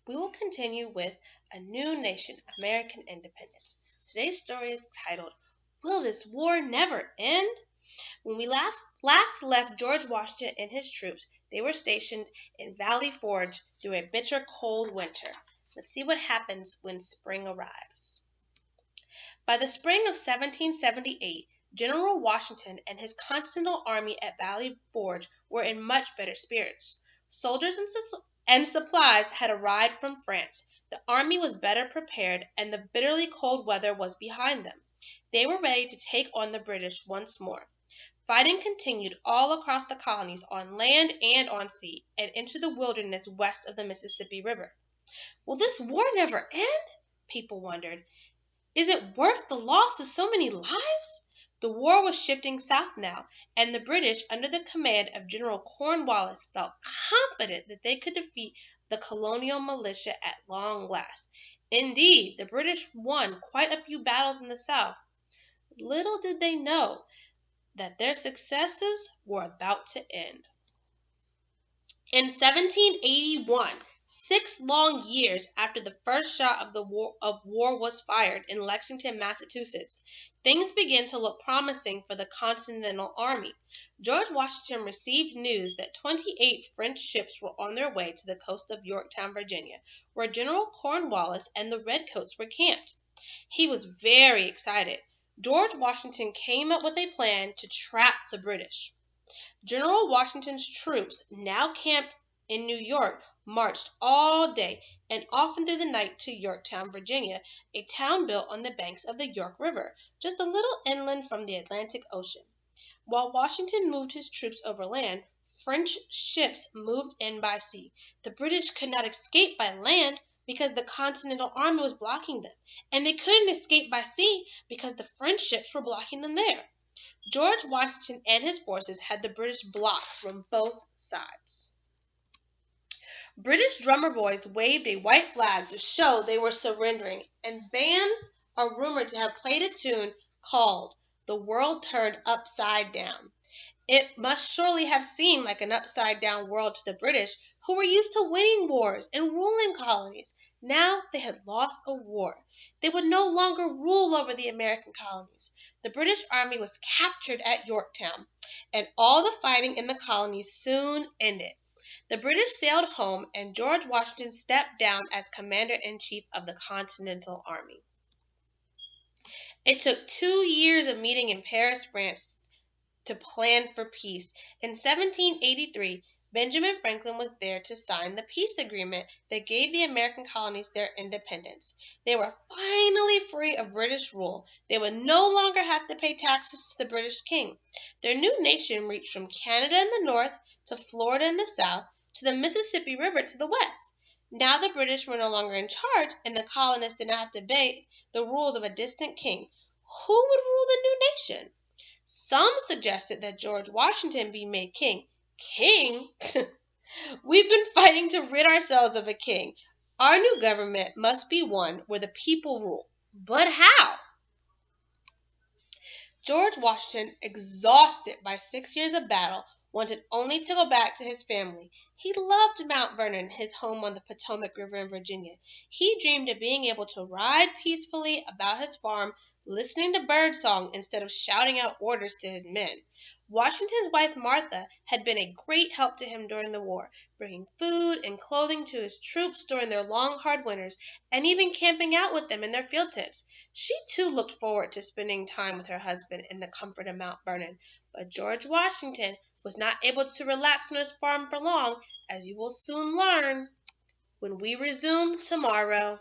we will continue with A New Nation, American Independence. Today's story is titled, Will This War Never End? When we last left George Washington and his troops, they were stationed in Valley Forge through a bitter cold winter. Let's see what happens when spring arrives. By the spring of 1778, General Washington and his Continental Army at Valley Forge were in much better spirits. Soldiers and supplies had arrived from France. The army was better prepared, and the bitterly cold weather was behind them. They were ready to take on the British once more. Fighting continued all across the colonies, on land and on sea, and into the wilderness west of the Mississippi River. Will this war never end? People wondered. Is it worth the loss of so many lives? The war was shifting south now, and the British, under the command of General Cornwallis, felt confident that they could defeat the colonial militia at long last. Indeed, the British won quite a few battles in the South. Little did they know that their successes were about to end. In 1781, 6 long years after the first shot of war was fired in Lexington, Massachusetts, things began to look promising for the Continental Army. George Washington received news that 28 French ships were on their way to the coast of Yorktown, Virginia, where General Cornwallis and the Redcoats were camped. He was very excited. George Washington came up with a plan to trap the British. General Washington's troops, now camped in New York, marched all day and often through the night to Yorktown, Virginia, a town built on the banks of the York River, just a little inland from the Atlantic Ocean. While Washington moved his troops overland, French ships moved in by sea. The British could not escape by land because the Continental Army was blocking them, and they couldn't escape by sea because the French ships were blocking them there. George Washington and his forces had the British blocked from both sides. British drummer boys waved a white flag to show they were surrendering, and bands are rumored to have played a tune called "The World Turned Upside Down." It must surely have seemed like an upside-down world to the British, who were used to winning wars and ruling colonies. Now they had lost a war. They would no longer rule over the American colonies. The British army was captured at Yorktown, and all the fighting in the colonies soon ended. The British sailed home, and George Washington stepped down as commander-in-chief of the Continental Army. It took 2 years of meeting in Paris, France, to plan for peace. In 1783, Benjamin Franklin was there to sign the peace agreement that gave the American colonies their independence. They were finally free of British rule. They would no longer have to pay taxes to the British king. Their new nation reached from Canada in the north to Florida in the south to the Mississippi River to the west. Now the British were no longer in charge, and the colonists did not have to obey the rules of a distant king. Who would rule the new nation? Some suggested that George Washington be made king. King? We've been fighting to rid ourselves of a king. Our new government must be one where the people rule. But how? George Washington, exhausted by 6 years of battle, wanted only to go back to his family. He loved Mount Vernon, his home on the Potomac River in Virginia. He dreamed of being able to ride peacefully about his farm, listening to birdsong instead of shouting out orders to his men. Washington's wife Martha had been a great help to him during the war, bringing food and clothing to his troops during their long, hard winters, and even camping out with them in their field tents. She too looked forward to spending time with her husband in the comfort of Mount Vernon. But George Washington was not able to relax on his farm for long, as you will soon learn when we resume tomorrow.